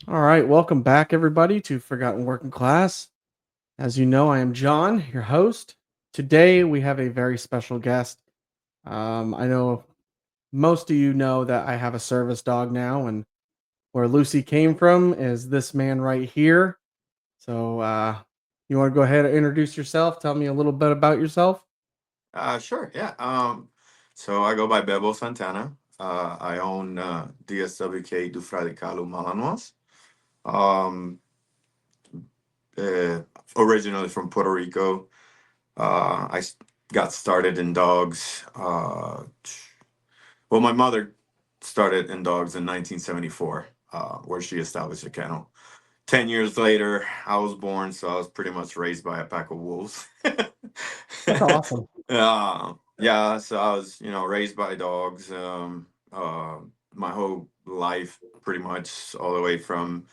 All right, welcome back, everybody, to Forgotten Working Class. As you know, I am John, your host. Today, we have a very special guest. I know most of you know that I have a service dog now, and where Lucy came from is this man right here. So, you want to go ahead and introduce yourself? Tell me a little bit about yourself. Sure, yeah. So I go by Bebo Santana. I own DSWK Du Fradicalu Malanois. Um, uh, Originally from Puerto Rico. I got started in dogs. Well, my mother started in dogs in 1974, where she established a kennel. 10 years later, I was born, so I was pretty much raised by a pack of wolves. That's awesome. Yeah, so I was, raised by dogs my whole life, pretty much all the way from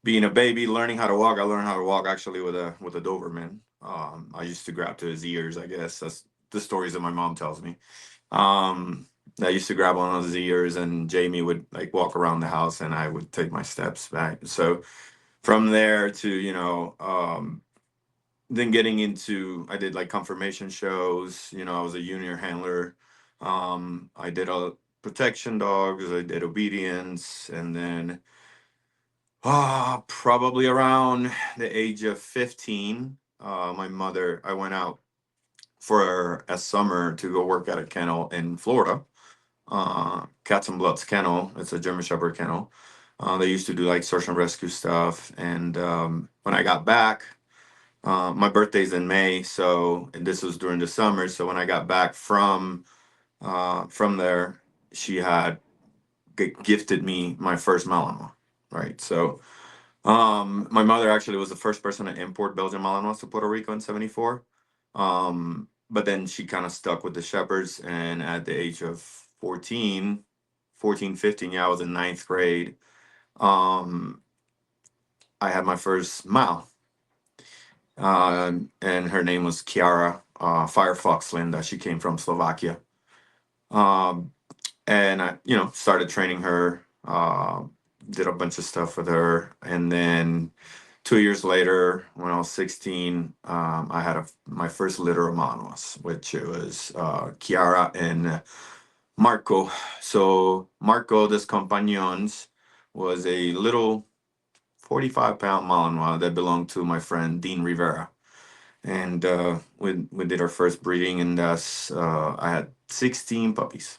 being a baby, learning how to walk. I learned how to walk actually with a Doberman. I used to grab to his ears. I guess that's the stories that my mom tells me. Um, I used to grab on his ears, and Jamie would like walk around the house, and I would take my steps back. So from there to then getting into I did like confirmation shows. I was a junior handler. I did a protection dogs. I did obedience, and then probably around the age of 15, my mother I went out for a summer to go work at a kennel in Florida. Cats and Bloods Kennel. It's a German Shepherd kennel. They used to do like search and rescue stuff. And when I got back, my birthday's in May, so and this was during the summer. So when I got back from there, she had gifted me my first Malinois. Right. So my mother actually was the first person to import Belgian Malinois to Puerto Rico in '74. But then she kind of stuck with the Shepherds, and at the age of 14, 15, yeah, I was in ninth grade. Um, I had my first Mal, and her name was Kiara Firefox Linda. She came from Slovakia. Um, and I, started training her. Did a bunch of stuff with her, and then 2 years later, when I was 16, I had my first litter of Malinois, which it was Kiara and Marco. So Marco des Compagnons was a little 45-pound Malinois that belonged to my friend Dean Rivera. And we did our first breeding, and I had 16 puppies.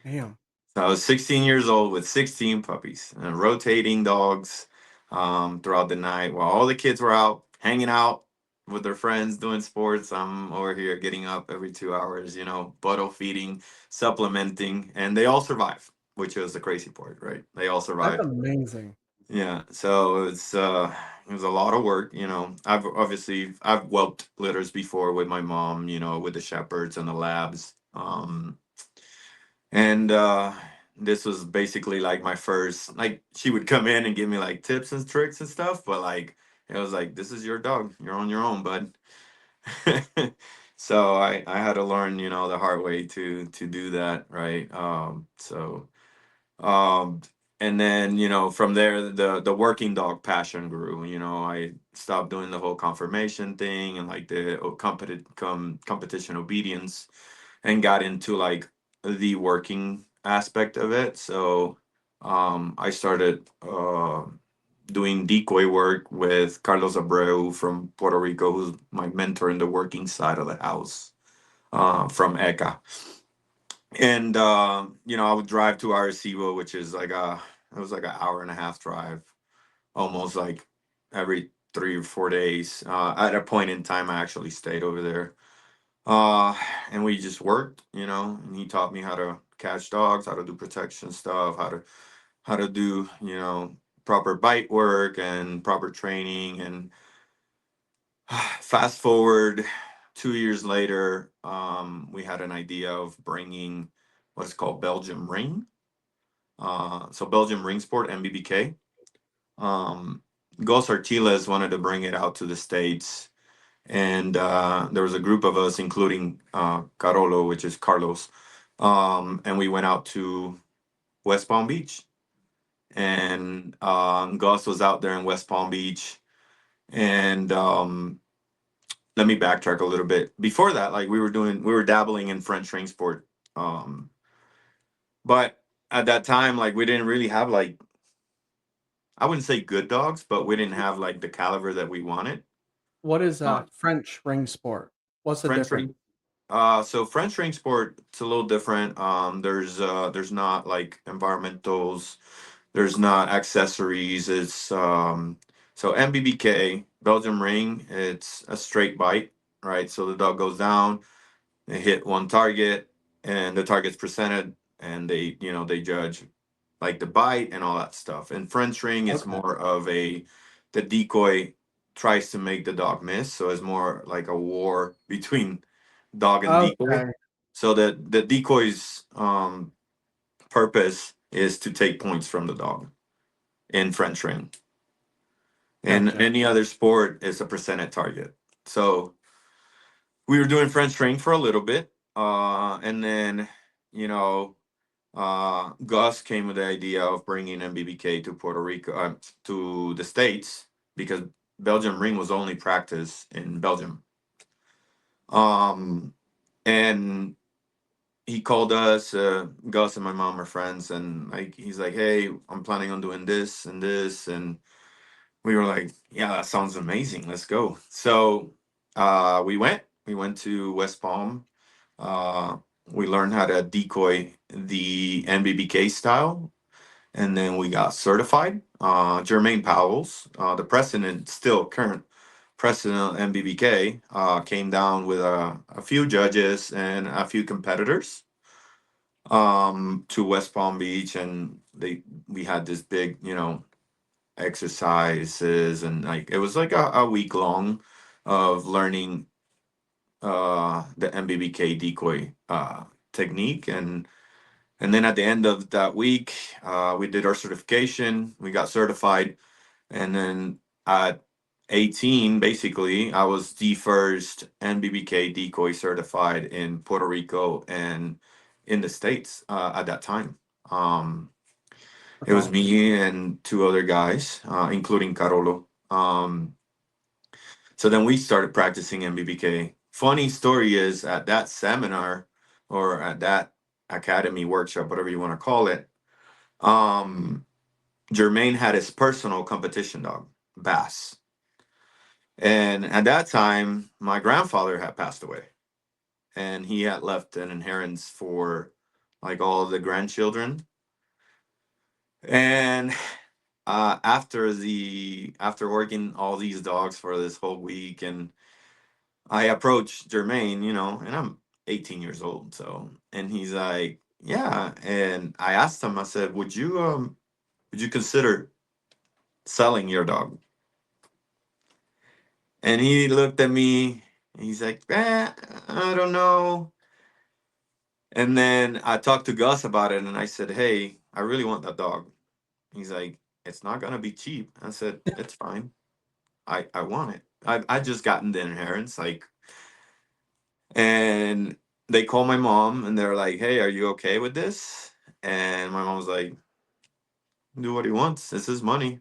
Damn. So I was 16 years old with 16 puppies and rotating dogs throughout the night while all the kids were out hanging out with their friends doing sports. I'm over here getting up every 2 hours, bottle feeding, supplementing, and they all survive, which was the crazy part, right? They all That's survived. amazing. Yeah, so it was a lot of work. I've whelped litters before with my mom, with the shepherds and the labs. And this was basically like my first, like she would come in and give me like tips and tricks and stuff, but like it was like, this is your dog, you're on your own, bud. So I had to learn, the hard way to do that, right? Um and then, from there the working dog passion grew. I stopped doing the whole confirmation thing and like the competition obedience, and got into like the working aspect of it. So I started doing decoy work with Carlos Abreu from Puerto Rico, who's my mentor in the working side of the house, from ECA. And I would drive to Arecibo, which is like it was like an hour and a half drive, almost like every 3 or 4 days. At a point in time, I actually stayed over there, uh, and we just worked, and he taught me how to catch dogs, how to do protection stuff, how to do, proper bite work and proper training. And fast forward 2 years later, we had an idea of bringing what's called Belgium Ring. So Belgium Ring Sport, MBBK. Um, Gos Artiles wanted to bring it out to the States, and there was a group of us, including Carolo, which is Carlos, and we went out to West Palm Beach, and Gus was out there in West Palm Beach. And let me backtrack a little bit. Before that, like we were dabbling in French ring sport. Um, but at that time, like we didn't really have like, I wouldn't say good dogs, but we didn't have like the caliber that we wanted. What is Uh, French ring sport? What's the French difference? ring. So French ring sport, it's a little different. There's not like environmentals. There's not accessories. It's so MBBK Belgium ring. It's a straight bite, right? So the dog goes down, they hit one target, and the target's presented, and they judge like the bite and all that stuff. And French ring is Okay. more of a the decoy tries to make the dog miss, so it's more like a war between dog and decoy. Okay. So the decoy's purpose is to take points from the dog in French ring. In Gotcha. any other sport, it's a percentage target. So we were doing French ring for a little bit, and then you know Gus came with the idea of bringing MBBK to Puerto Rico, to the States, because Belgium ring was only practiced in Belgium. Um, and he called us, Gus and my mom are friends, and like he's like, "Hey, I'm planning on doing this and this," and we were like, "Yeah, that sounds amazing. Let's go." So we went. We went to West Palm. Uh, we learned how to decoy the NBBK style, and then we got certified. Jermaine Powell's, the president, still current president of MBBK, came down with a few judges and a few competitors to West Palm Beach, and we had this big, exercises, and like it was like a week long of learning the MBBK decoy technique. And then at the end of that week, we did our certification. We got certified, and then at 18, basically, I was the first NBBK decoy certified in Puerto Rico and in the States at that time. It That's was awesome. me and two other guys, including Carolo. So then we started practicing NBBK. Funny story is at that seminar or at that academy workshop, whatever you want to call it, um, Jermaine had his personal competition dog, Bass. And at that time, my grandfather had passed away, and he had left an inheritance for like all of the grandchildren. And after working all these dogs for this whole week, and I approached Jermaine, and I'm 18 years old, so, and he's like, yeah. And I asked him, I said, would you consider selling your dog? And he looked at me, and he's like, I don't know. And then I talked to Gus about it, and I said, hey, I really want that dog. He's like, it's not gonna be cheap. I said, it's fine. I want it. I just gotten the inheritance, like, and they called my mom, and they're like, hey, are you okay with this? And my mom was like, do what he wants. It's his money.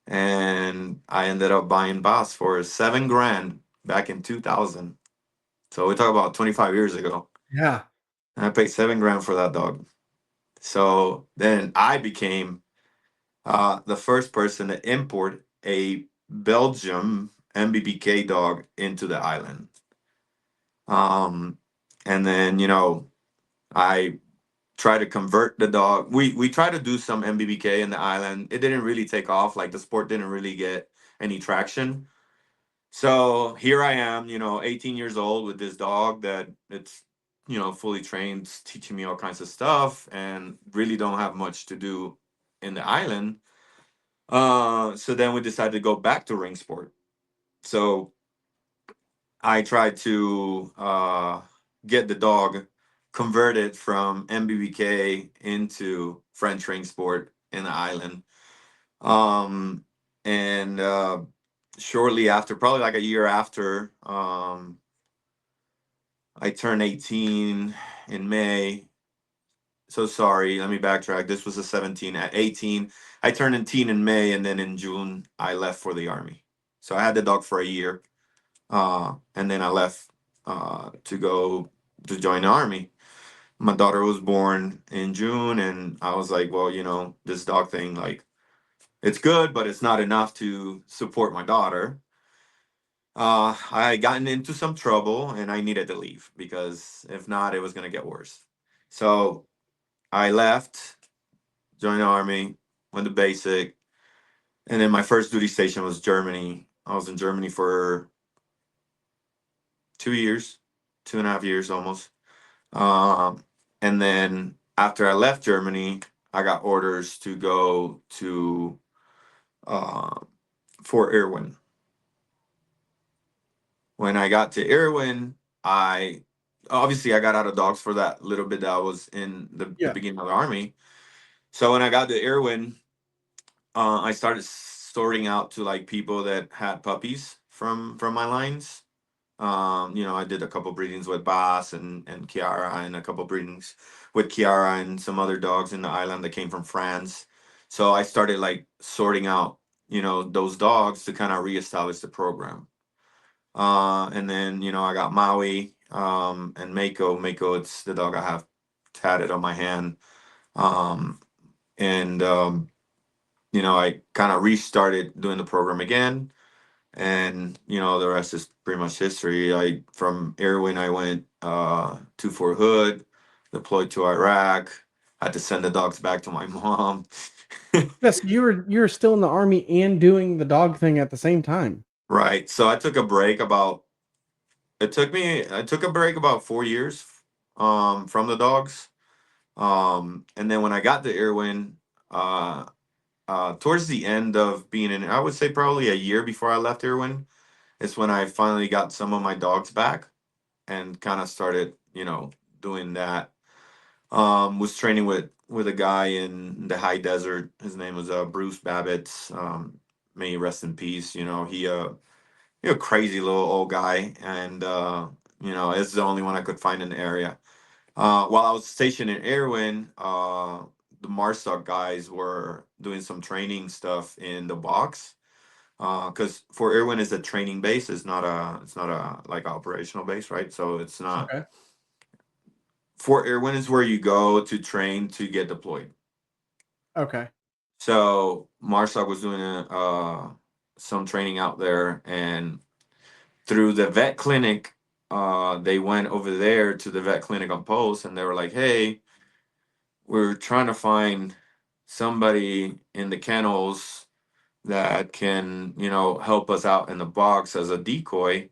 And I ended up buying Boss for 7 grand back in 2000. So we talk about 25 years ago. Yeah. And I paid 7 grand for that dog. So then I became the first person to import a Belgium MBBK dog into the island. Um, and then I try to convert the dog. We try to do some MBBK in the island. It didn't really take off. Like the sport didn't really get any traction. So here I am, 18 years old with this dog that it's fully trained, it's teaching me all kinds of stuff, and really don't have much to do in the island. So then we decided to go back to ring sport. So I tried to get the dog converted from MBBK into French ring sport in the island. Um, and shortly after, probably like a year after, I turned 18 in May. so sorry. Let me backtrack. This was a 17. At 18, I turned 18 in May, and then in June I left for the army. So I had the dog for a year, and then I left to go to join the army. My daughter was born in June, and I was like, well, this dog thing, like, it's good, but it's not enough to support my daughter. I gotten into some trouble, and I needed to leave because if not, it was gonna get worse. So I left, joined the army, went to basic, and then my first duty station was Germany. I was in Germany for 2 years, 2.5 years almost. And then after I left Germany, I got orders to go to uh, Fort Irwin. When I got to Irwin, I obviously I got out of dogs for that little bit that I was in the Yeah. beginning of the army. So when I got to Irwin, I started sorting out to like people that had puppies from my lines. I did a couple breedings with Bass and Kiara, and a couple breedings with Kiara and some other dogs in the island that came from France. So I started like sorting out, those dogs to kind of reestablish the program. And then, I got Maui, and Mako. Mako, it's the dog I have tatted on my hand. Um, and, I kind of restarted doing the program again. And, the rest is pretty much history. From Irwin, I went to Fort Hood, deployed to Iraq, had to send the dogs back to my mom. Yes, you were still in the army and doing the dog thing at the same time. Right. So I took a break about I took a break about 4 years from the dogs. And then when I got to Irwin, uh towards the end of being in, I would say probably a year before I left Irwin, is when I finally got some of my dogs back and kind of started, doing that. Was training with a guy in the high desert. His name was Bruce Babbitt. May he rest in peace. He a crazy little old guy, and it's the only one I could find in the area. While I was stationed in Irwin, the Marstock guys were doing some training stuff in the box. Because Fort Irwin is a training base, it's not a like operational base, right? So it's not. Okay. Fort Irwin is where you go to train to get deployed. Okay. So Marstock was doing some training out there, and through the vet clinic, they went over there to the vet clinic on post, and they were like, "Hey, we're trying to find somebody in the kennels that can, help us out in the box as a decoy."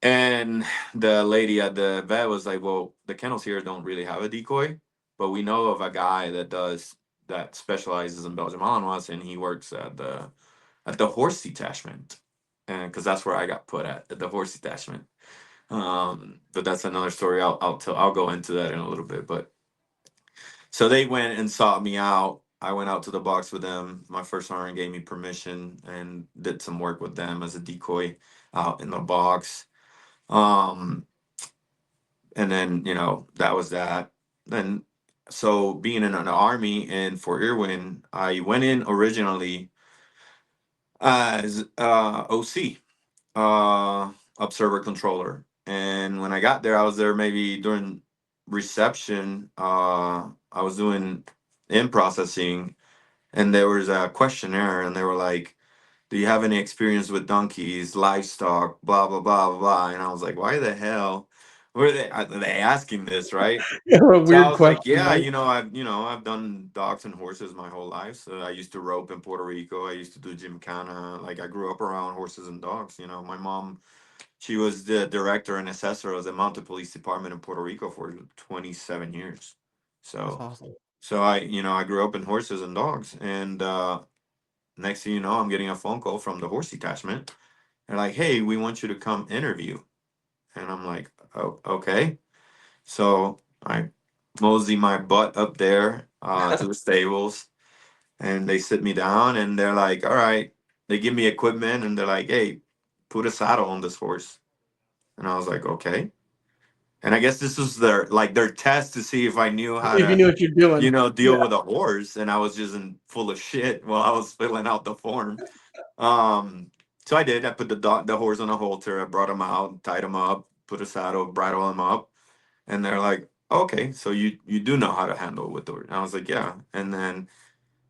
And the lady at the vet was like, "Well, the kennels here don't really have a decoy, but we know of a guy that specializes in Belgian Malinois, and he works at the horse detachment, and because that's where I got put at the horse detachment." But that's another story. I'll go into that in a little bit. But so they went and sought me out. I went out to the box with them. My first sergeant gave me permission and did some work with them as a decoy out in the box. Um, and then that was that. Then so being in an army in Fort Irwin, I went in originally as OC, observer controller. And when I got there, I was there maybe during reception. I was doing in processing, and there was a questionnaire, and they were like, "Do you have any experience with donkeys, livestock, blah blah blah blah blah?" And I was like, "Why the hell are they asking this, right?" Yeah, a So I weird was like, question, "Yeah, right? I've done dogs and horses my whole life. So I used to rope in Puerto Rico. I used to do gymkhana. Like I grew up around horses and dogs. My mom, she was the director and assessor of the Mounted Police Department in Puerto Rico for 27 years. That's So, awesome. I grew up in horses and dogs. And next thing you know, I'm getting a phone call from the horse detachment. They're like, "Hey, we want you to come interview." And I'm like, "Oh, okay." So I mosey my butt up there to the stables, and they sit me down, and they're like, "All right." They give me equipment, and they're like, "Hey, put a saddle on this horse." And I was like, "Okay." And I guess this was their test to see if I knew how If you to, knew what you're doing. deal with a horse. And I was just full of shit while I was filling out the form. Um, so I did. I put the horse on a halter. I brought him out, tied him up, put a saddle, bridle him up, and they're like, "Okay, so you do know how to handle with the horse." And I was like, "Yeah." And then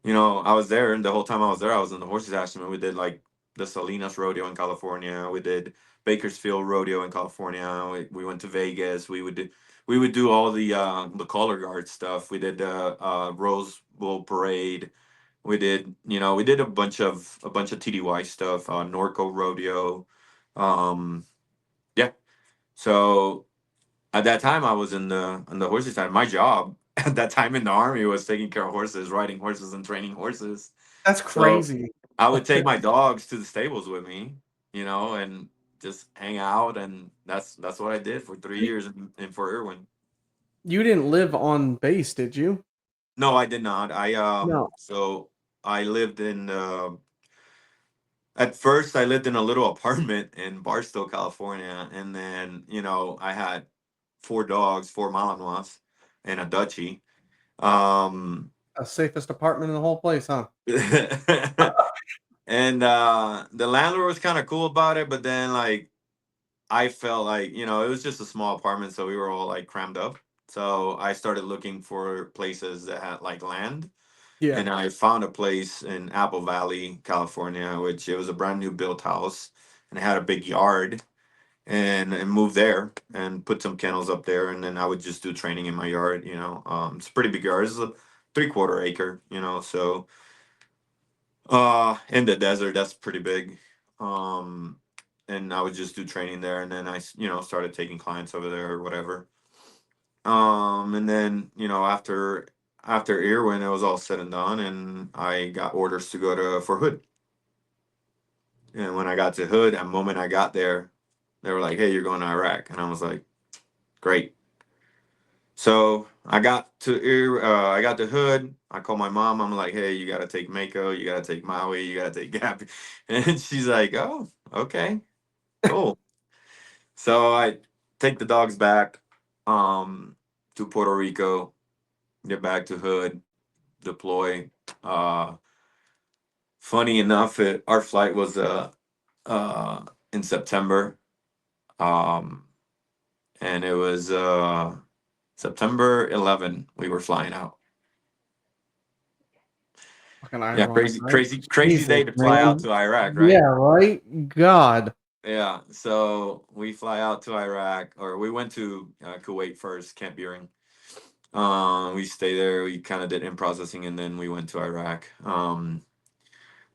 I was there, and the whole time I was there, I was in the horses action. We did like the Salinas Rodeo in California. We did Bakersfield Rodeo in California. We went to Vegas. We would do all the color guard stuff. We did Rose Bowl Parade. We did a bunch of TDY stuff. Norco Rodeo. Um, yeah. So at that time, I was in the horses side. My job at that time in the army was taking care of horses, riding horses, and training horses. That's So crazy. I would take my dogs to the stables with me, and just hang out, and that's what I did for 3 years in Fort Irwin. You didn't live on base, did you? No, I did not. No. So I lived in. At first, I lived in a little apartment in Barstow, California, and then I had four dogs, four malinois, and a Dutchie. Um, The safest apartment in the whole place, huh? and the landlord was kind of cool about it, but then like I felt like it was just a small apartment, so we were all like crammed up. So I started looking for places that had like land, Yeah. and I found a place in Apple Valley, California, which it was a brand new built house, and it had a big yard. And moved there and put some kennels up there, and then I would just do training in my yard. It's a pretty big yard. It's a 3/4 acre. So in the desert, that's pretty big. Um, and I would just do training there, and then started taking clients over there or whatever. And then after Irwin, it was all said and done, and I got orders to go to for Hood. And when I got to Hood, the moment I got there, they were like, "Hey, you're going to Iraq," and I was like, "Great." So I got to Hood. I called my mom. I'm like, "Hey, you got to take Mako. You got to take Maui. You got to take Gap." And she's like, "Oh, okay, cool." So I take the dogs back um, to Puerto Rico, get back to Hood, deploy. Uh, Funny enough, our flight was uh, in September, um, and it was September 11. We were flying out. Fucking Yeah, ironic, crazy, right? crazy, crazy Jesus, day to fly out man. to Iraq, Yeah, right? right? God. Yeah. So we fly out to Iraq, or we went to Kuwait first, Camp Buring. We stay there. We kind of did in processing, and then we went to Iraq.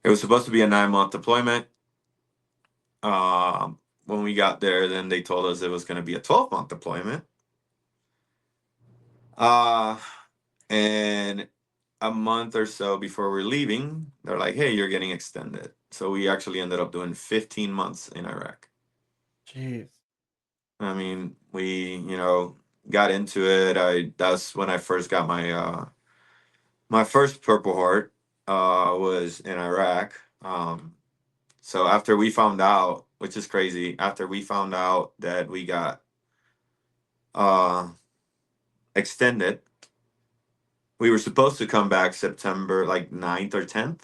It was supposed to be a 9-month deployment. When we got there, then they told us it was going to be a 12-month deployment. Uh, and a month or so before we're leaving, they're like, "Hey, you're getting extended." So we actually ended up doing 15 months in Iraq. Jeez. I mean, we, got into it. That's when I first got my first Purple Heart was in Iraq. So after we found out, which is crazy, after we found out that we got uh extended, we were supposed to come back September like 9th or 10th.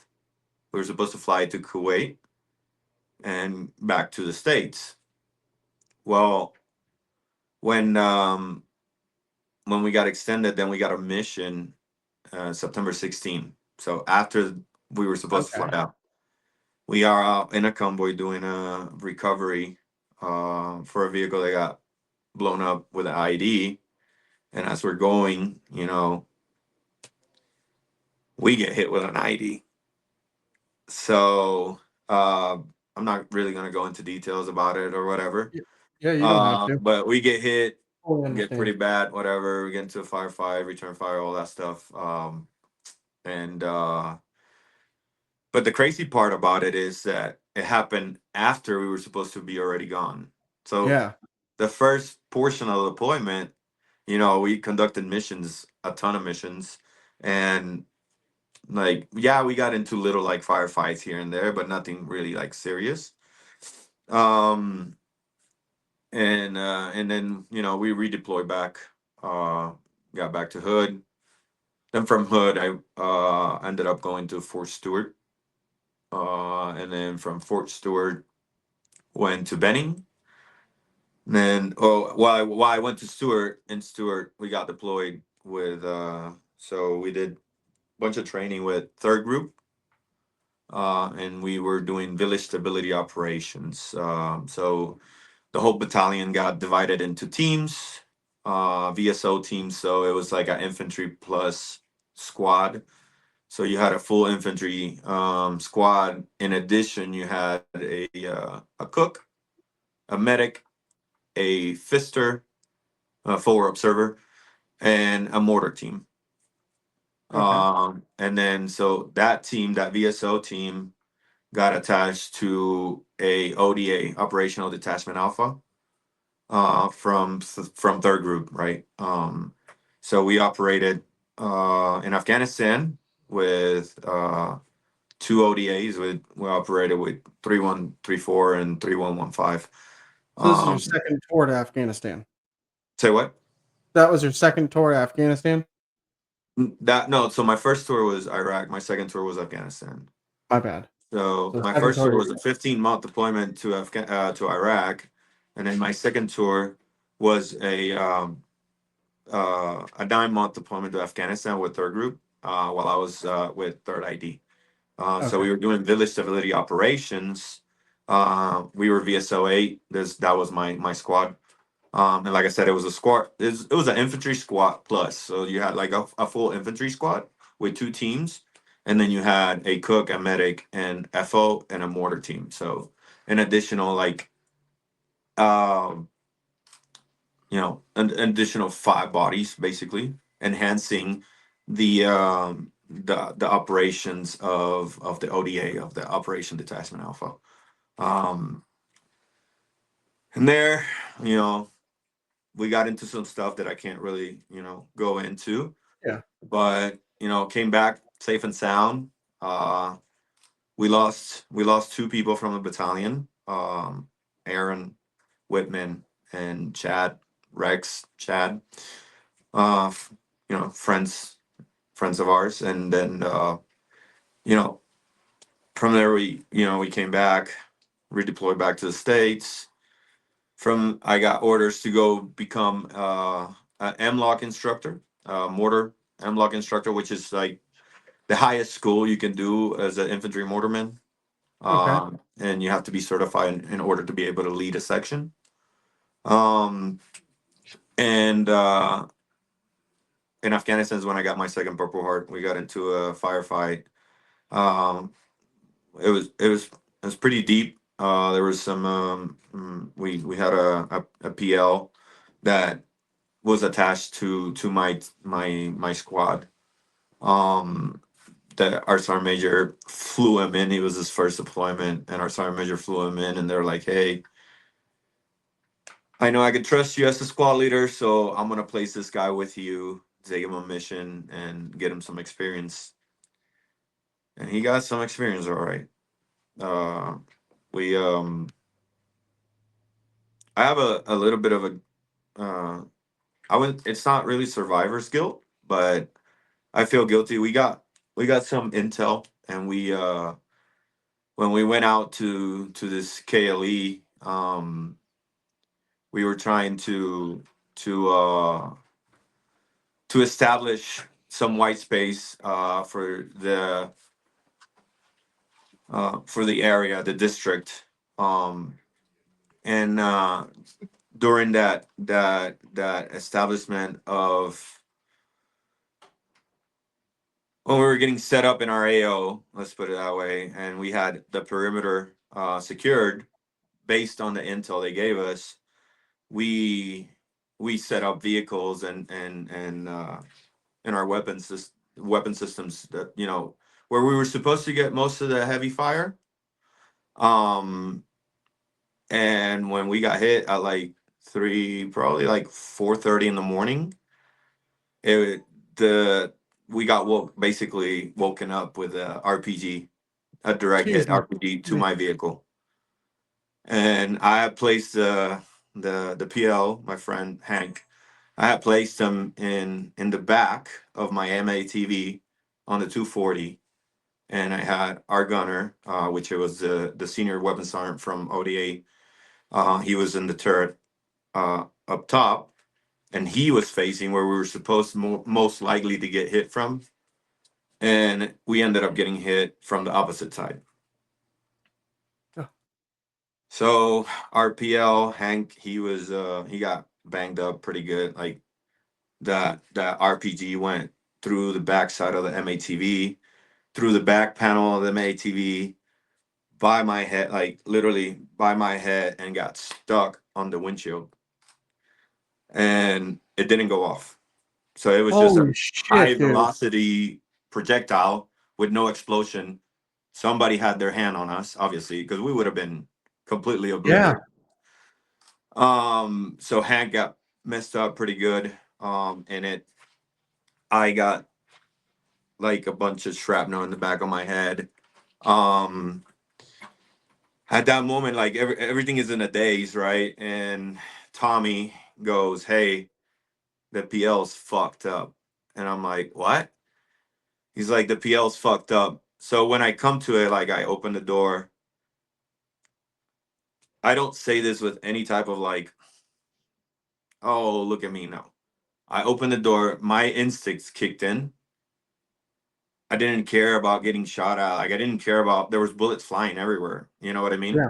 We were supposed to fly to Kuwait and back to the States. Well, when um when we got extended, then we got a mission September 16th. So after we were supposed to fly Okay. out, we are out in a convoy doing a recovery for a vehicle that got blown up with an ID. And as we're going, we get hit with an ID. So uh, I'm not really going to go into details about it or whatever. Y Yeah, you don't have to. But we get hit, Totally get pretty understand. bad, whatever. We get into a firefight, return fire, all that stuff. And But the crazy part about it is that it happened after we were supposed to be already gone. So Yeah. the first portion of the deployment, we conducted missions, a ton of missions, and like yeah, we got into little like firefights here and there, but nothing really like serious. Um, and then we redeployed back, uh, got back to Hood. Then from Hood, I ended up going to Fort Stewart, and then from Fort Stewart went to Benning. Then, while I went to Stewart, in Stewart, we got deployed with, so we did a bunch of training with Third Group, and we were doing village stability operations. So the whole battalion got divided into teams, VSO teams. So it was like an infantry plus squad. So you had a full infantry squad. In addition, you had a cook, a medic, a fister, a forward observer, and a mortar team. Okay. And then so that team, that VSO team, got attached to a ODA, Operational Detachment Alpha, from Third Group, right? So we operated in Afghanistan with two ODAs. We operated with 3134 and 3115. So this is your Um, second tour to Afghanistan. say what? That was your second tour to Afghanistan? That no. So my first tour was Iraq. My second tour was Afghanistan. My bad. So So my second first tour tour to was a 15-month deployment to Iraq, and then my second tour was a 9-month deployment to Afghanistan with Third Group, while I was with Third ID. So Okay. we were doing village stability operations. We were VSO 8. That was my squad. And like I said, it was a squad. It was an infantry squad plus. So you had like a full infantry squad with two teams, and then you had a cook, a medic, and FO, and a mortar team. So an additional like um, an additional five bodies, basically enhancing the operations of the ODA, of the Operation Detachment Alpha. Um, and there, you know, we got into some stuff that I can't really, go into, Yeah. but came back safe and sound. Uh, we lost two people from the battalion, Aaron Whitman and Chad, uh, f- friends of ours, and then you know, from there we came back, redeployed back to the States. From I got orders to go become an MLOC instructor, mortar MLOC instructor, which is like the highest school you can do as an infantry mortarman. Okay. And you have to be certified in order to be able to lead a section. Um, and in Afghanistan is when I got my second Purple Heart. We got into a firefight. Um, it was pretty deep. There was some we had a PL that was attached to my squad. Um, the our sergeant major flew him in. He was his first deployment, and our sergeant major flew him in, and they're like, "Hey, I know I can trust you as the squad leader, so I'm gonna place this guy with you, take him a mission, and get him some experience." And he got some experience, all right. Uh, we I have a little bit of a I would it's not really survivor's guilt, but I feel guilty. We got some intel, and we when we went out to this KLE, we were trying to uh to establish some white space for the area, the district. And during that establishment of when we were getting set up in our AO, let's put it that way, and we had the perimeter secured based on the intel they gave us. We we set up vehicles and our weapon systems that where we were supposed to get most of the heavy fire. Um, and when we got hit at like probably like 4:30 in the morning, it the we got basically woken up with a RPG, a direct Jeez. hit RPG to my vehicle, and I placed the PL, my friend Hank, I had placed him in the back of my MATV on the 240, and I had our gunner, which it was the senior weapons sergeant from ODA. He was in the turret up top, and he was facing where we were supposed to most likely to get hit from, and we ended up getting hit from the opposite side. Oh, So our PL Hank, he got banged up pretty good. Like that RPG went through the backside of the MATV, through the back panel of the MATV, by my head, like literally by my head, and got stuck on the windshield, and it didn't go off. So it was just a holy high shit, dude. velocity projectile with no explosion. Somebody had their hand on us, obviously, because we would have been completely Yeah. obliterated. So Hank got messed up pretty good. And it I got like a bunch of shrapnel in the back of my head. Um, at that moment, like everything is in a daze, right? And Tommy goes, "Hey, the PL's fucked up," and I'm like, "What?" He's like, "The PL's fucked up." So when I come to it, like I open the door. I don't say this with any type of like, "Oh, look at me." No, I open the door. My instincts kicked in. I didn't care about getting shot at. Like I didn't care about there was bullets flying everywhere. You know what I mean? Yeah.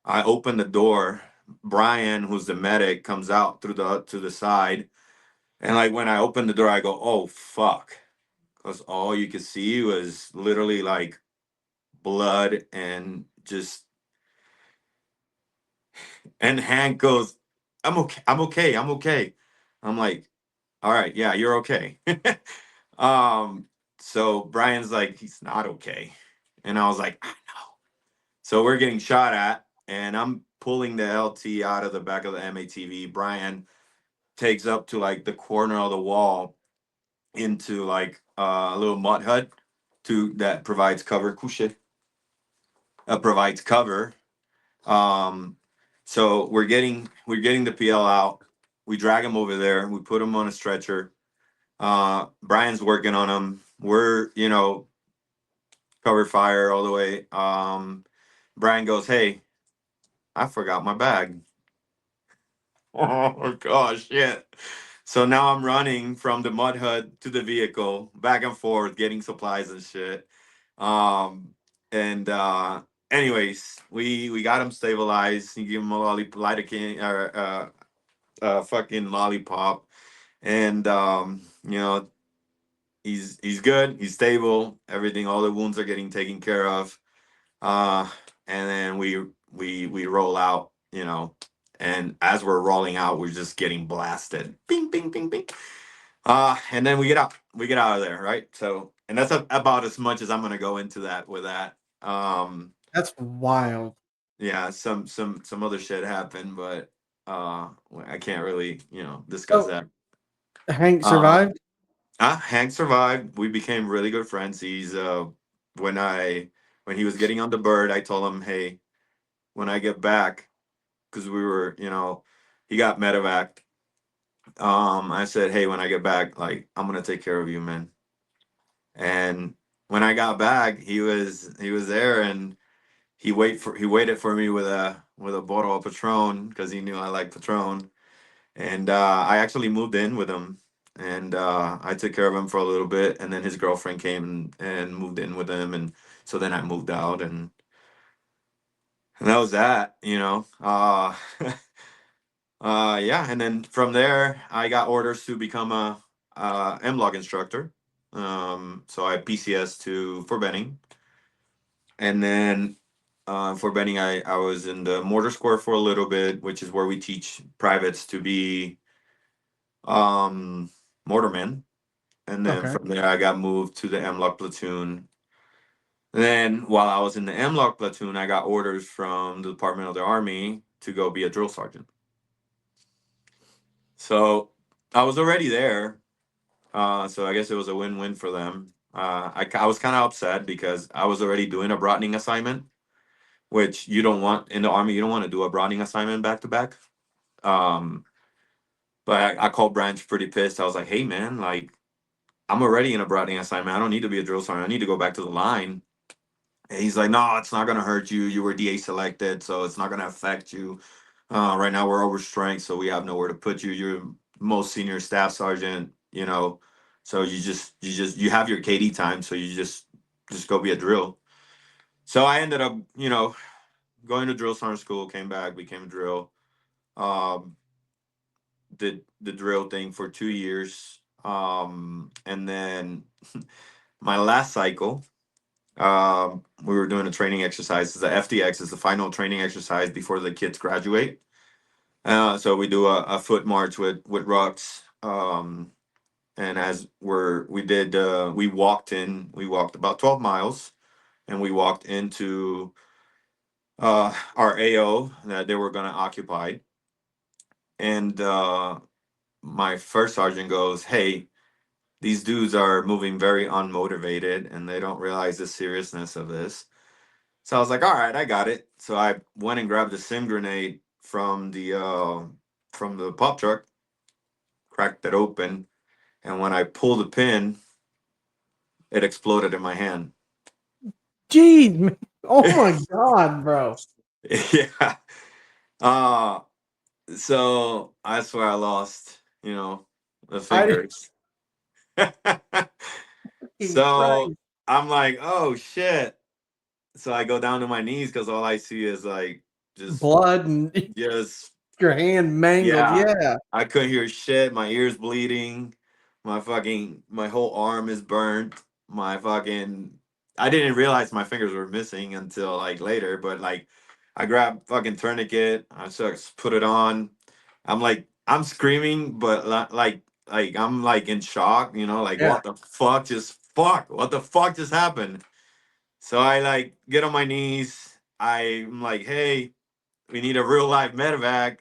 I open the door. Brian, who's the medic, comes out through the to the side. And like when I opened the door, I go, "Oh fuck." Because all you could see was literally like blood and just and Hank goes, "I'm okay, I'm okay, I'm okay." I'm like, "All right, yeah, you're okay." um, so Brian's like, "He's not okay." And I was like, "I know." So we're getting shot at, and I'm pulling the LT out of the back of the MATV. Brian takes up to like the corner of the wall into like a little mud hut to that provides cover. Couche provides cover. Um, so we're getting the PL out. We drag him over there. We put him on a stretcher. Brian's working on him. We're cover fire all the way. Brian goes, "Hey, I forgot my bag." Oh gosh, yeah. So now I'm running from the mud hut to the vehicle, back and forth, getting supplies and shit. Um, and anyways, we got him stabilized. You give him a lidocaine or fucking lollipop, and he's good. He's stable. Everything, all the wounds are getting taken care of. Uh, and then we roll out, and as we're rolling out, we're just getting blasted. Bing, bing, bing, bing. And then we get out. We get out of there, right? So, and that's about as much as I'm gonna go into that with that. That's wild. Yeah, some other shit happened, but I can't really, discuss So that. Hank Uh, survived? Hank survived. We became really good friends. He's when I when he was getting on the bird, I told him, "Hey, when I get back," because we were, he got medevac. I said, "Hey, when I get back, like I'm gonna take care of you, man." And when I got back, he was there, and he waited for me with a bottle of Patron because he knew I like Patron. And I actually moved in with him, and I took care of him for a little bit, and then his girlfriend came and moved in with him, and so then I moved out, and that was that. Yeah, and then from there, I got orders to become a M-Log instructor. So I PCS to for Benning, and then for Benning, I was in the mortar square for a little bit, which is where we teach privates to be um, mortarmen. And then Okay. from there, I got moved to the M-Log platoon. Then while I was in the M-Log platoon, I got orders from the Department of the Army to go be a drill sergeant. So I was already there. So I guess it was a win-win for them. I was kind of upset because I was already doing a broadening assignment, which you don't want in the Army. You don't want to do a broadening assignment back to back. Um, but I called Branch pretty pissed. I was like, "Hey man, like I'm already in a broading assignment. I don't need to be a drill sergeant. I need to go back to the line." And he's like, "No, it's not gonna hurt you. You were DA selected, so it's not gonna affect you. Right now we're overstrength, so we have nowhere to put you. You're most senior staff sergeant, you know. So you have your KD time, so you just go be a drill." So I ended up, going to drill sergeant school, came back, became a drill. Um, did the drill thing for 2 years. And then my last cycle, we were doing a training exercise. The FDX is the final training exercise before the kids graduate. So we do a foot march with rucks. And as we walked about 12 miles, and we walked into our AO that they were going to occupy. And my first sergeant goes, "Hey, these dudes are moving very unmotivated and they don't realize the seriousness of this." So I was like, "All right, I got it." So I went and grabbed a sim grenade from the pop truck, cracked it open, and when I pulled the pin, it exploded in my hand. Jeez, man. Oh my god, bro. Yeah. Uh so that's where I lost, the I didn't fingers. fucking So Christ. I'm like, "Oh shit." So I go down to my knees because all I see is like just Blood and just your hand mangled. yeah. Yeah. I couldn't hear shit. My ears bleeding. My whole arm is burnt. My fucking I didn't realize my fingers were missing until like later, but like I grabbed fucking tourniquet, I just put it on. I'm screaming, but I'm like in shock, like Yeah. what the fuck just happened? So I like get on my knees. I'm like, "Hey, we need a real live medevac."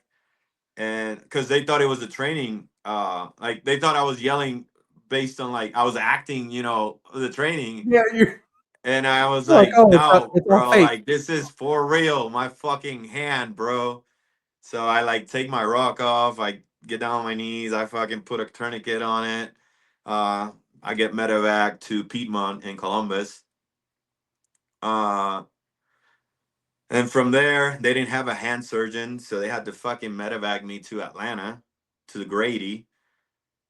And because they thought it was a training, like they thought I was yelling based on like I was acting, the training. Yeah, you're And I was like, like, "Oh, "No, it's all bro, fake." like this is for real. My fucking hand, bro." So I like take my rock off. I get down on my knees. I fucking put a tourniquet on it. Uh, I get medevac to Piedmont in Columbus. Uh, and from there, they didn't have a hand surgeon, so they had to fucking medevac me to Atlanta, to the Grady,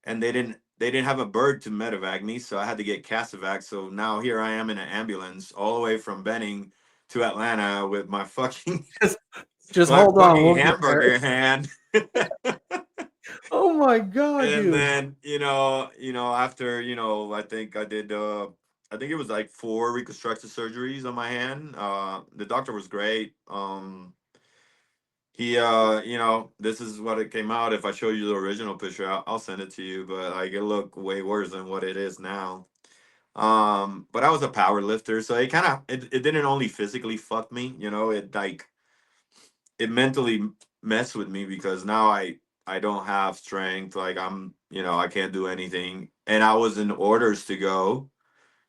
and they didn't have a bird to medevac me, so I had to get Casevac. So now here I am in an ambulance all the way from Benning to Atlanta with my fucking Just just my hold on, fucking we'll get there. hamburger hand. Oh my god, And dude. then, after, I think it was like 4 reconstructive surgeries on my hand. The doctor was great. He this is what it came out. If I show you the original picture, I'll send it to you, but like it looked way worse than what it is now. But I was a power lifter, so it didn't only physically fuck me, it mentally messed with me because now I don't have strength. Like I can't do anything. And I was in orders to go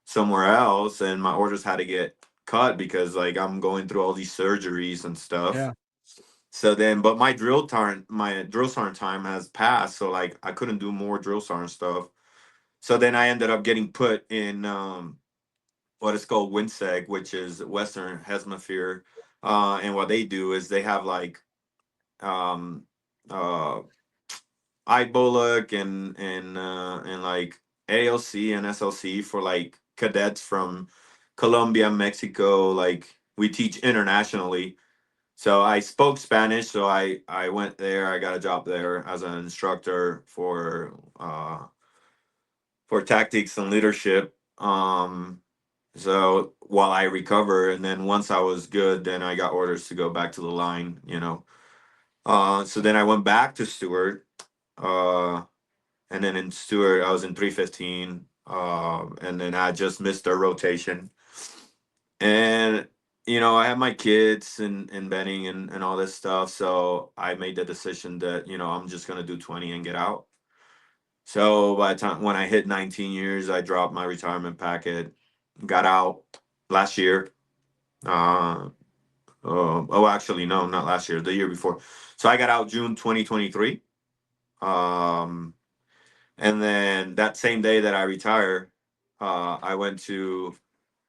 somewhere else, and my orders had to get cut because like I'm going through all these surgeries and stuff. Yeah. So then, but my drill sergeant time has passed, so like I couldn't do more drill sergeant stuff. So then I ended up getting put in what is called WinSeg, which is Western Hemisphere. And what they do is they have like um uh IBOLC and like ALC and SLC for like cadets from Colombia, Mexico. Like we teach internationally. So I spoke Spanish, so I went there. I got a job there as an instructor for tactics and leadership. So while I recover, and then once I was good, then I got orders to go back to the line. So then I went back to Stewart, uh, and then in Stewart I was in 315, and then I just missed their rotation, and I have my kids and Benning and all this stuff, so I made the decision that I'm just gonna do 20 and get out. So by the time when I hit 19 years, I dropped my retirement packet, got out last year. Uh, Oh, actually, no, not last year, the year before. So I got out June 2023. Um, and then that same day that I retire, I went to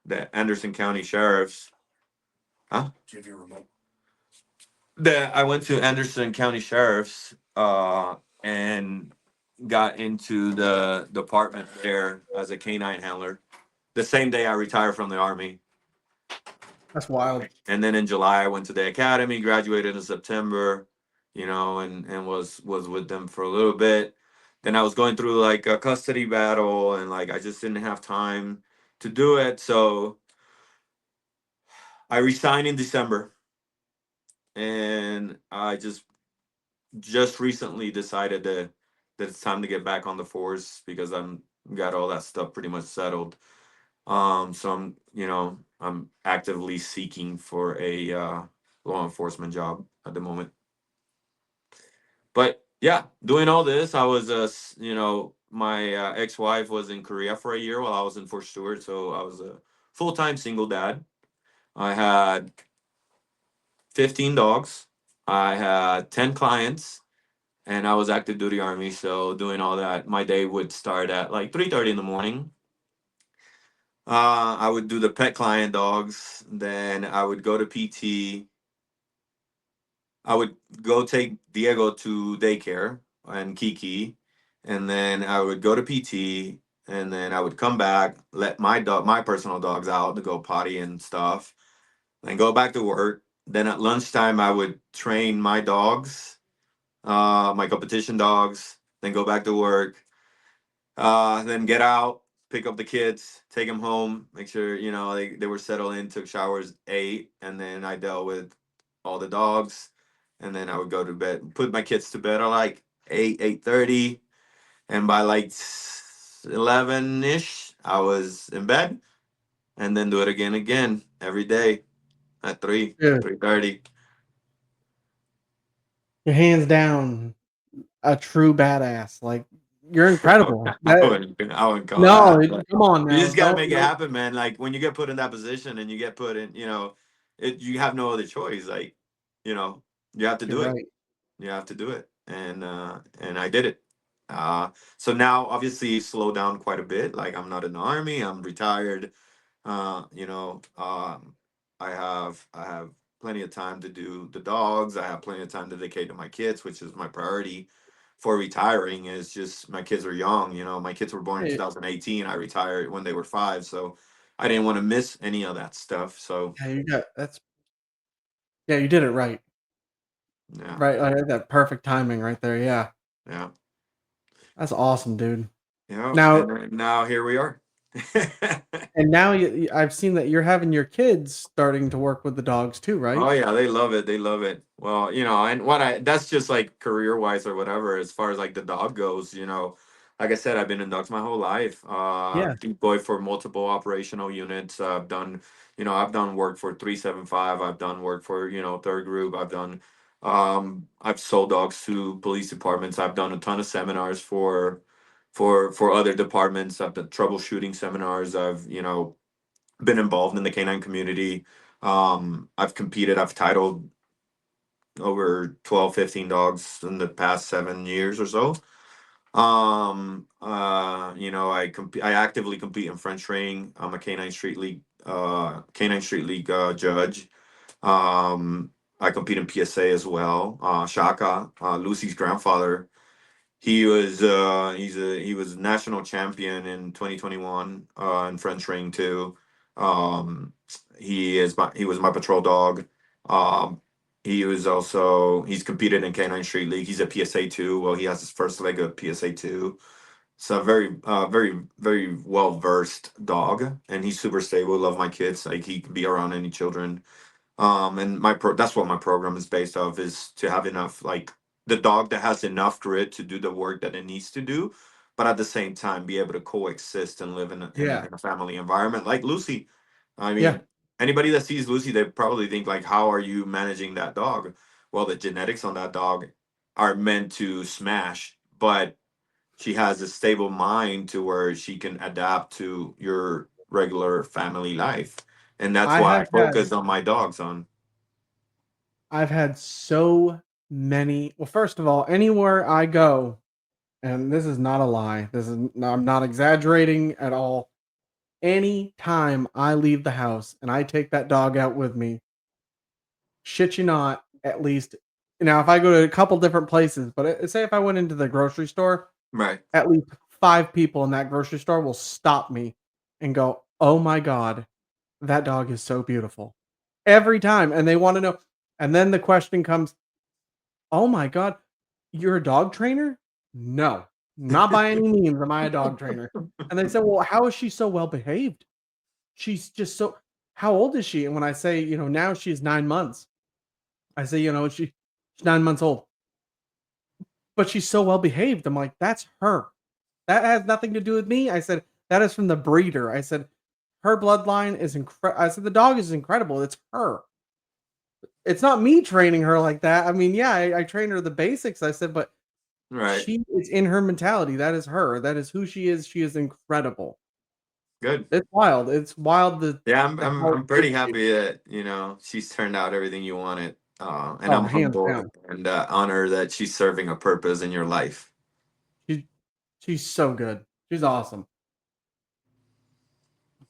the Anderson County Sheriff's. Huh? I went to Anderson County Sheriff's and got into the department there as a canine handler. The same day I retired from the army. That's wild. And then in July I went to the academy, graduated in September, and was with them for a little bit. Then I was going through like a custody battle, and like I just didn't have time to do it. So I resigned in December, and I just recently decided that it's time to get back on the force because I'm got all that stuff pretty much settled. So I'm actively seeking for a law enforcement job at the moment. But yeah, doing all this, I was my ex-wife was in Korea for a year while I was in Fort Stewart, so I was a full-time single dad. I had 15 dogs. I had 10 clients, and I was active duty army, so doing all that, my day would start at like 3:30 in the morning. I would do the pet client dogs, then I would go to PT. I would go take Diego to daycare and Kiki, and then I would go to PT, and then I would come back, let my personal dogs out to go potty and stuff, then go back to work. Then at lunchtime, I would train my dogs, my competition dogs, then go back to work, then get out, pick up the kids, take them home, make sure they were settled in, took showers, ate, and then I dealt with all the dogs, and then I would go to bed, put my kids to bed at like 8:30, and by like 11 ish, I was in bed, and then do it again every day at Dude, 3:30. you're hands down a true badass. Like you're incredible. I wouldn't call it No, that, but come on you now. just gotta Don't make it no. happen, man. Like when you get put in that position and you get put in, you have no other choice. Like, you know, you have to You're do it. right. You have to do it, and I did it. So now, obviously, slow down quite a bit. Like I'm not in the army. I'm retired. uh, you know, um, I have plenty of time to do the dogs. I have plenty of time to dedicate to my kids, which is my priority for retiring. Is just my kids are young. My kids were born in Hey, 2018. I retired when they were 5, so I didn't want to miss any of that stuff. So yeah, you got that's yeah, you did it right. yeah, Right, like that perfect timing right there. Yeah. yeah, That's awesome, dude. yeah. Now And then now here we are. and now I've seen that you're having your kids starting to work with the dogs too, right? Oh yeah, they love it. They love it. Well, and what I that's just like career wise or whatever. As far as like the dog goes, like I said, I've been in dogs my whole life. Yeah. Deployed for multiple operational units. I've done work for 375. I've done work for third group. I've sold dogs to police departments. I've done a ton of seminars for other departments. I've done troubleshooting seminars. I've been involved in the canine community. I've competed, I've titled over 12, 15 dogs in the past 7 years or so. I actively compete in French training. I'm a canine street league judge. Um, I compete in PSA as well. Shaka, Lucy's grandfather, he was national champion in 2021 in French ring too. Um, he was my patrol dog. Um, he's competed in Canine Street League. He's a PSA two. Well, he has his first leg of PSA two. So very very well versed dog, and he's super stable. Love my kids. Like he can be around any children. And that's what my program is based off, is to have enough, like the dog that has enough grit to do the work that it needs to do, but at the same time be able to coexist and live Yeah. in a family environment like Lucy. I Yeah. mean, anybody that sees Lucy, they probably think like, how are you managing that dog? Well, the genetics on that dog are meant to smash, but she has a stable mind to where she can adapt to your regular family life. And that's I why I have had focus on my dogs on. I've had so many. Well, first of all, anywhere I go, and this is not a lie. I'm not exaggerating at all. Any time I leave the house and I take that dog out with me, shit you not, at least now if I go to a couple different places, but say if I went into the grocery store, Right. at least 5 people in that grocery store will stop me and go, "Oh my god, that dog is so beautiful." Every time, and they want to know. And then the question comes, "Oh my god, you're a dog trainer?" No, not by any means am I a dog trainer. And they said, "Well, how is she so well behaved? She's just so." How old is she? And when I say, now she's 9 months, I say, she's 9 months old, but she's so well behaved. I'm like, that's her. That has nothing to do with me. I said, that is from the breeder. I said, her bloodline is incredible. I said, the dog is incredible. It's her. It's not me training her like that. I mean, yeah, I train her the basics. I said, but Right. she is in her mentality. That is her. That is who she is. She is incredible. Good. It's wild. It's wild Yeah, I'm how I'm good pretty she is. happy that she's turned out everything you wanted, and Oh, I'm hands humbled down. and honored that she's serving a purpose in your life. She's she's so good. She's awesome.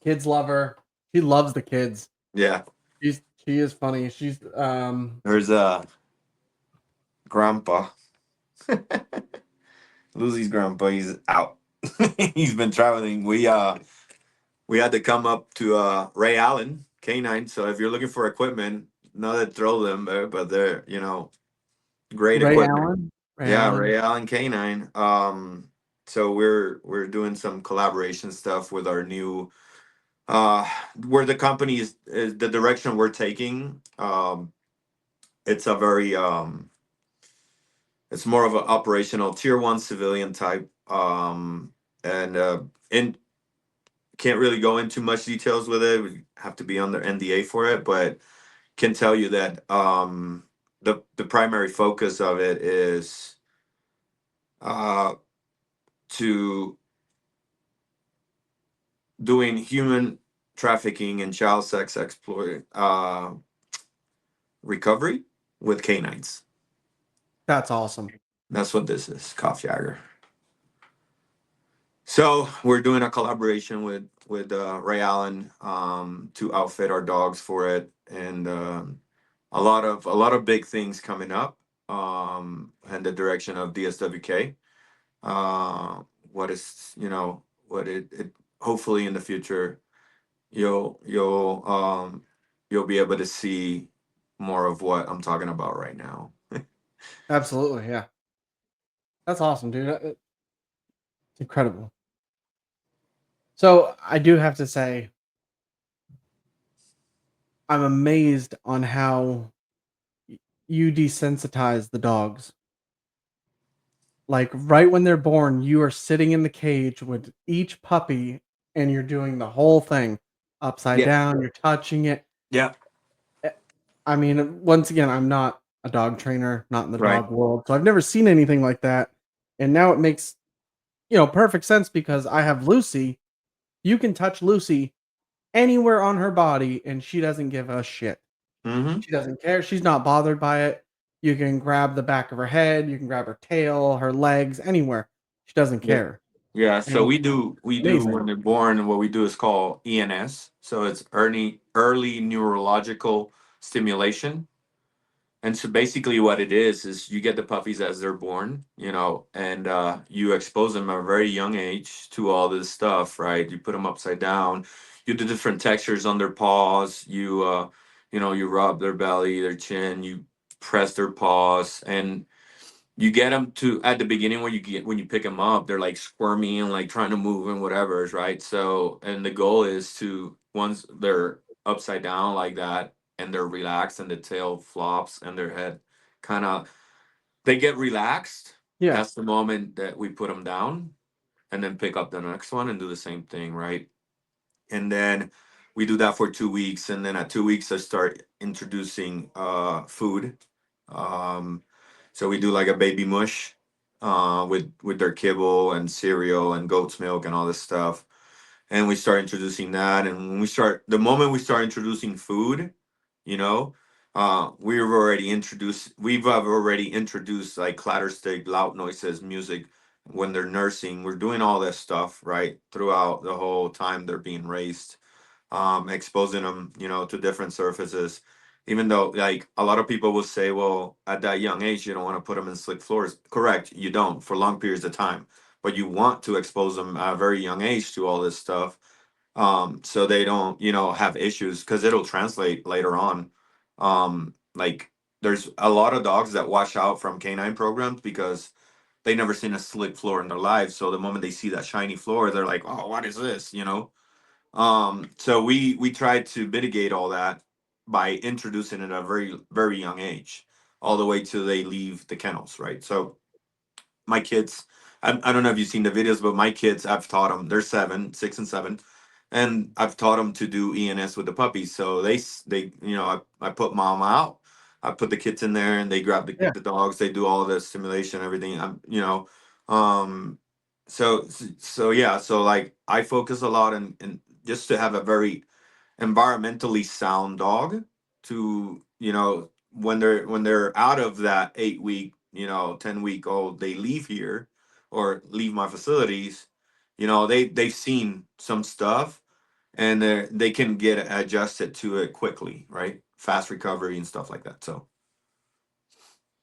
Kids love her. She loves the kids. Yeah, She is funny. She's there's grandpa, Lucy's grandpa. He's out. He's been traveling. We had to come up to Ray Allen Canine. So if you're looking for equipment, not to throw them, but they're great Ray equipment. Allen. Ray Yeah, Allen. Ray Allen Canine. So we're doing some collaboration stuff with our new uh where the company is the direction we're taking. It's a very it's more of an operational tier one civilian type. And can't really go into much details with it. We have to be under NDA for it, but can tell you that the primary focus of it is uh to doing human trafficking and child sex exploit recovery with canines. That's awesome. That's what this is, Cough Jagger. So we're doing a collaboration with Ray Allen to outfit our dogs for it, and a lot of big things coming up in the direction of DSWK. Uh, what is what it hopefully in the future you'll you'll um you'll be able to see more of what I'm talking about right now. Absolutely. Yeah. That's awesome, dude. It's incredible. So I do have to say, I'm amazed on how you desensitize the dogs. Like right when they're born, you are sitting in the cage with each puppy and you're doing the whole thing upside Yeah. down. You're touching it. Yeah. Eh, I mean, once again, I'm not a dog trainer, not in the Right. dog world. So I've never seen anything like that. And now it makes, perfect sense because I have Lucy. You can touch Lucy anywhere on her body and she doesn't give a shit. Mm-hmm. She doesn't care. She's not bothered by it. You can grab the back of her head, you can grab her tail, her legs, anywhere. She doesn't Yeah. care. Yeah. And So it's we do amazing. when they're born. What we do is called ENS. So it's early neurological stimulation. And so basically what it is you get the puppies as they're born, and you expose them at a very young age to all this stuff, right? You put them upside down, you do different textures on their paws, you rub their belly, their chin, you press their paws, and you get them to at the beginning where you get when you pick them up, they're like squirming and like trying to move and whatever, right? So, and the goal is to once they're upside down like that and they're relaxed and the tail flops and their head kind of they get relaxed. Yeah, That's the moment that we put them down and then pick up the next one and do the same thing, right? And then we do that for 2 weeks, and then at 2 weeks I start introducing food. um so we do like a baby mush with their kibble and cereal and goat's milk and all this stuff, and we start introducing that. And when we start the moment we start introducing food, you know We've already introduced like clatter stick, loud noises, music when they're nursing. We're doing all this stuff right throughout the whole time they're being raised, exposing them, to different surfaces. Even though, like, a lot of people will say, well, at that young age, you don't want to put them in slick floors. Correct, you don't for long periods of time, but you want to expose them at a very young age to all this stuff, so they don't, have issues because it'll translate later on. Like, there's a lot of dogs that wash out from canine programs because they never seen a slick floor in their lives. So the moment they see that shiny floor, they're like, "Oh, what is this?" So we tried to mitigate all that by introducing it at a very very young age, all the way till they leave the kennels, right? So my kids, I don't know if you've seen the videos, but my kids, I've taught them. They're 6 and 7, and I've taught them to do ENS with the puppies. So I put mom out. I put the kids in there, and they grab Yeah. the dogs. They do all the simulation, everything. Um, so yeah. So like I focus a lot in just to have a very environmentally sound dog to, when they're out of that 8 week, 10 week old, they leave here or leave my facilities. They've seen some stuff, and they can get adjusted to it quickly, right? Fast recovery and stuff like that. So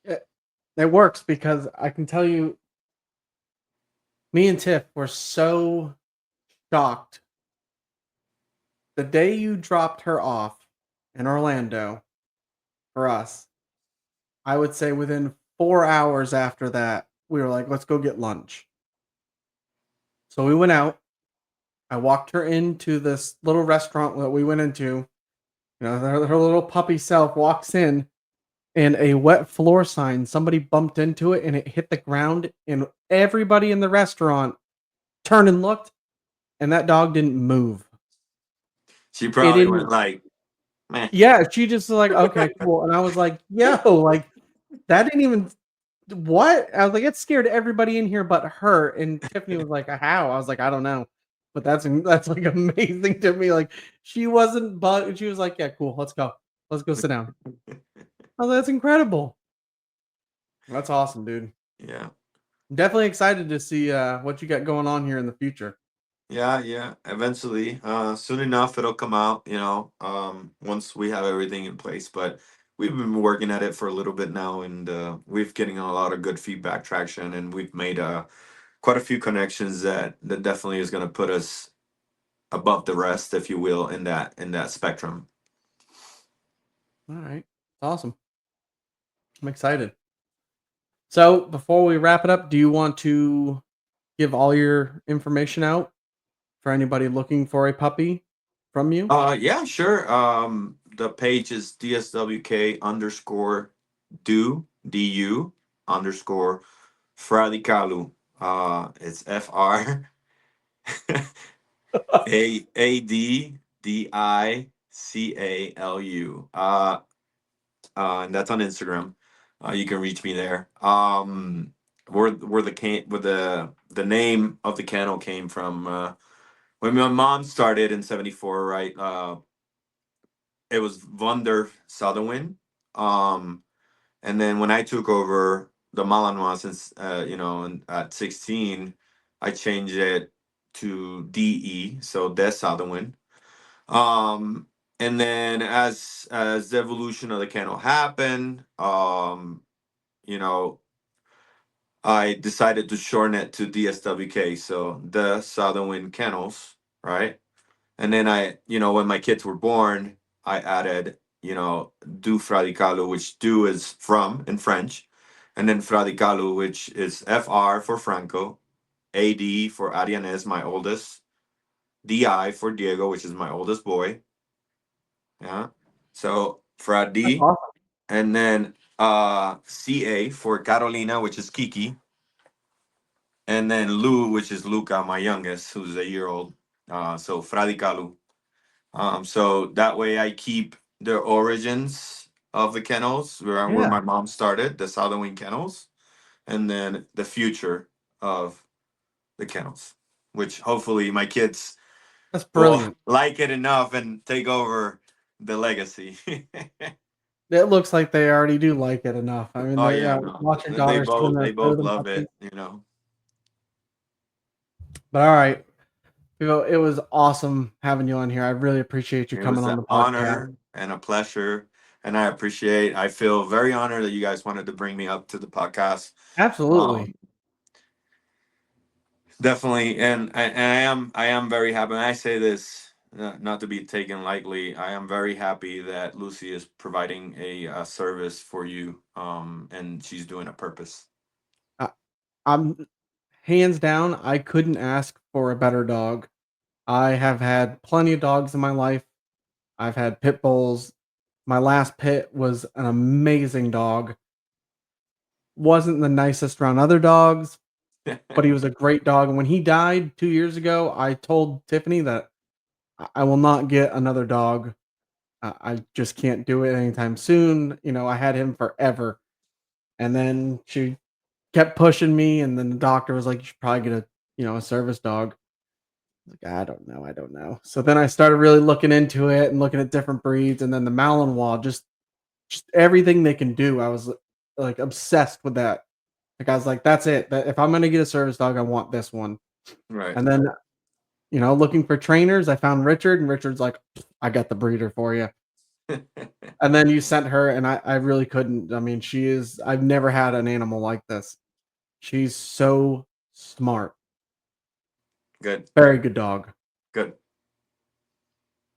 It works because I can tell you, me and Tiff were so shocked the day you dropped her off in Orlando for us. I would say within 4 hours after that, we were like, let's go get lunch. So we went out. I walked her into this little restaurant that we went into. Her little puppy self walks in, and a wet floor sign, somebody bumped into it and it hit the ground, and everybody in the restaurant turned and looked, and that dog didn't move. she It probably went didn't. like, meh. Yeah, she just was like, okay, cool. And I was like, yo, like that didn't even what? I was like, it scared everybody in here but her. And Tiffany was like, how? I was like, I don't know. But that's like amazing to me. Like she wasn't but she was like, yeah, cool, let's go. Let's go sit down. I was like, that's incredible. That's awesome, dude. Yeah. Definitely excited to see what you got going on here in the future. Yeah, yeah. Eventually, soon enough, it'll come out. Once we have everything in place. But we've been working at it for a little bit now, and we've getting a lot of good feedback, traction, and we've made quite a few connections that definitely is going to put us above the rest, if you will, in that spectrum. All right. Awesome. I'm excited. So before we wrap it up, do you want to give all your information out for anybody looking for a puppy from you? Yeah, sure. The page is DSWK underscore du underscore Fradicalu. It's FRAADDICALU. And that's on Instagram. You can reach me there. Where the name of the kennel came from, when my mom started in '74, right? It was Wunder Sutherland. Um, and then when I took over the malinois, since at 16, I changed it to DE, so Des Sutherland. Um, and then as the evolution of the kennel happened, you know, I decided to shorten it to DSWK, so the Southern Wind Kennels, right? And then when my kids were born, I added, Du Fradicalu, which Du is from in French, and then Fradicalu, which is FR for Franco, AD for Arianes, my oldest, DI for Diego, which is my oldest boy. Yeah. So That's Fradi, awesome. and then CA for Carolina, which is Kiki, and then Lou, which is Luca, my youngest, who's a year old. So Fradicalu. So that way I keep the origins of the kennels where Yeah, my mom started, the Southern Wing Kennels, and then the future of the kennels, which hopefully my kids that's will brilliant. like it enough and take over the legacy. It looks like they already do like it enough. I mean, Oh they yeah, no, watch your they daughter swim both their they throat both and love puppies. it. You know, But all right, it was awesome having you on here. I really appreciate you it coming was on an the podcast. honor and a pleasure, and I appreciate. I feel very honored that you guys wanted to bring me up to the podcast. Absolutely. Um, Definitely, and I am very happy. And I say this not to be taken lightly. I am very happy that Lucy is providing a service for you, and she's doing a purpose. I, I'm hands down. I couldn't ask for a better dog. I have had plenty of dogs in my life. I've had pit bulls. My last pit was an amazing dog. Wasn't the nicest around other dogs, but he was a great dog. And when he died 2 years ago, I told Tiffany that I will not get another dog. I just can't do it anytime soon. I had him forever. And then she kept pushing me. And then the doctor was like, you should probably get a service dog. Like, I don't know. I don't know. So then I started really looking into it and looking at different breeds. And then the Malinois, just everything they can do. I was like obsessed with that. Like I was like, that's it. That if I'm gonna get a service dog, I want this one. Right. And then, looking for trainers, I found Richard, and Richard's like, I got the breeder for you. And then you sent her, and I really couldn't. I mean, I've never had an animal like this. She's so smart. Good. Very good dog. Good.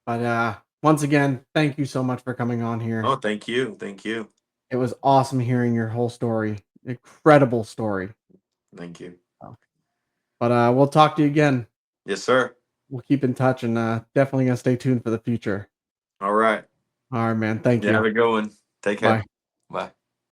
But once again, thank you so much for coming on here. Oh, thank you. Thank you. It was awesome hearing your whole story. Incredible story. Thank you. Oh, but we'll talk to you again. Yes, sir. We'll keep in touch and definitely gonna stay tuned for the future. All right. All right, man. Thank You have you. a good one. Take care. Bye. Bye.